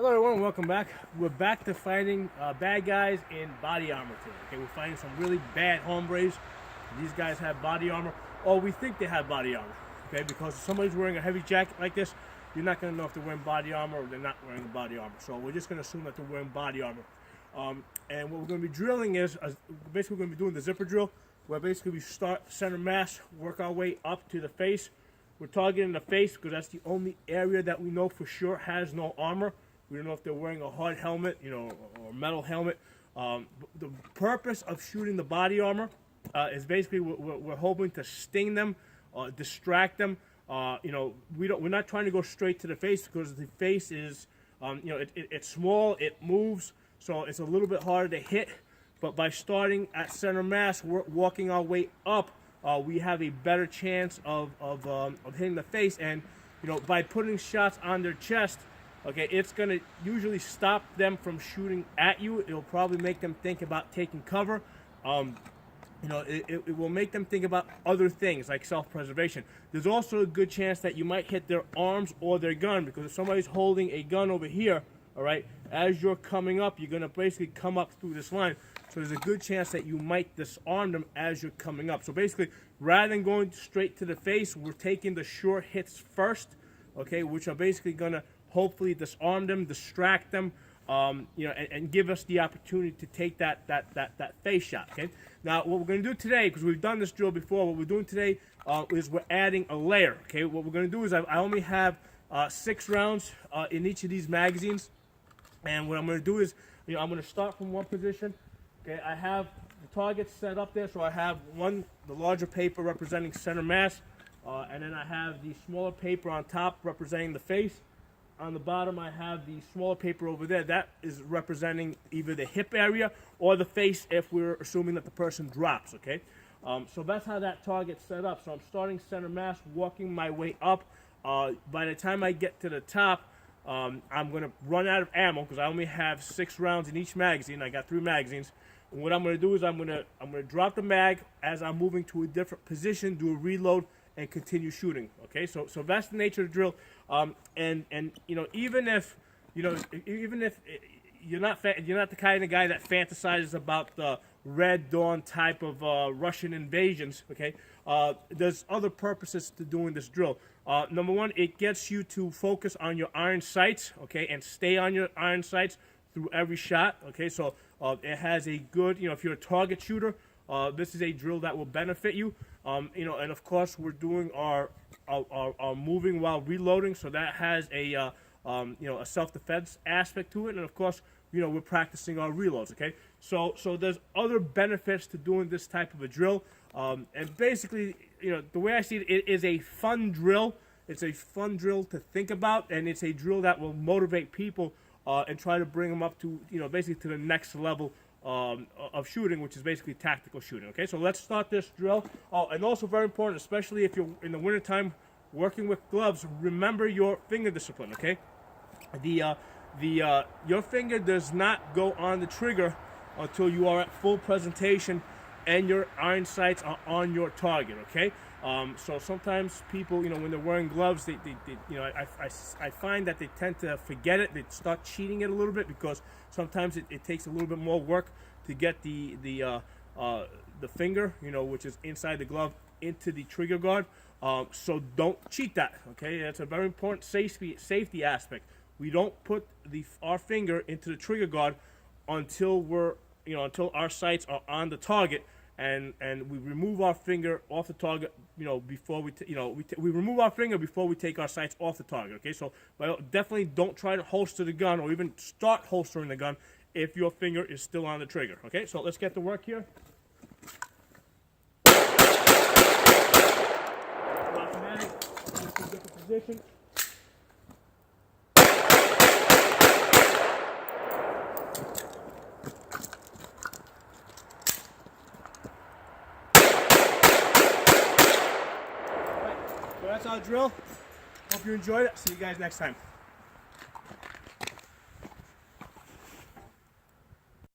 Hello everyone, welcome back. We're back to fighting bad guys in body armor today. Okay, we're fighting some really bad hombres. These guys have body armor, or we think they have body armor. Okay, because if somebody's wearing a heavy jacket like this, you're not going to know if they're wearing body armor or they're not wearing body armor. So we're just going to assume that they're wearing body armor. And what we're going to be drilling is, basically we're going to be doing the zipper drill, where basically we start center mass, work our way up to the face. We're targeting the face because that's the only area that we know for sure has no armor. We don't know if they're wearing a hard helmet, or metal helmet. The purpose of shooting the body armor is basically we're hoping to sting them, distract them. We're not trying to go straight to the face because the face is, it's small, it moves, so it's a little bit harder to hit. But by starting at center mass, walking our way up, we have a better chance of hitting the face. And by putting shots on their chest, okay, it's going to usually stop them from shooting at you. It'll probably make them think about taking cover. It will make them think about other things like self-preservation. There's also a good chance that you might hit their arms or their gun, because if somebody's holding a gun over here, all right, as you're coming up, you're going to basically come up through this line. So there's a good chance that you might disarm them as you're coming up. So basically, rather than going straight to the face, we're taking the short hits first, okay, which are basically going to hopefully disarm them, distract them, and give us the opportunity to take that face shot. Okay. Now, what we're going to do today, because we've done this drill before, what we're doing today is we're adding a layer. Okay. What we're going to do is I only have 6 rounds in each of these magazines, and what I'm going to do is, I'm going to start from one position. Okay. I have the target set up there, so I have the larger paper representing center mass, and then I have the smaller paper on top representing the face. On the bottom, I have the smaller paper over there. That is representing either the hip area or the face if we're assuming that the person drops, okay? So that's how that target's set up. So I'm starting center mass, walking my way up. By the time I get to the top, I'm going to run out of ammo because I only have 6 rounds in each magazine. I got 3 magazines. And what I'm going to do is I'm going to drop the mag as I'm moving to a different position, do a reload, and continue shooting. Okay, so that's the nature of the drill. Even if you're not the kind of guy that fantasizes about the Red Dawn type of Russian invasions, okay, there's other purposes to doing this drill. Number one, it gets you to focus on your iron sights, okay, and stay on your iron sights through every shot. Okay, so it has a good, if you're a target shooter, this is a drill that will benefit you. And of course we're doing our moving while reloading, so that has a self-defense aspect to it. And of course, we're practicing our reloads. Okay, so there's other benefits to doing this type of a drill. And basically, the way I see it, it is a fun drill. It's a fun drill to think about, and it's a drill that will motivate people and try to bring them up to basically to the next level of shooting, which is basically tactical shooting. Okay, so let's start this drill. Oh, and also very important, especially if you're in the wintertime working with gloves, remember your finger discipline. Okay, your finger does not go on the trigger until you are at full presentation and your iron sights are on your target. Okay, so sometimes people, when they're wearing gloves, I find that they tend to forget it. They start cheating it a little bit because sometimes it takes a little bit more work to get the finger, which is inside the glove, into the trigger guard. So don't cheat that. Okay, that's a very important safety aspect. We don't put our finger into the trigger guard until until our sights are on the target. And we remove our finger off the target, before we remove our finger before we take our sights off the target. Okay, so definitely don't try to holster the gun or even start holstering the gun if your finger is still on the trigger. Okay, so let's get to work here. Automatic, different position. So that's our drill. Hope you enjoyed it. See you guys next time.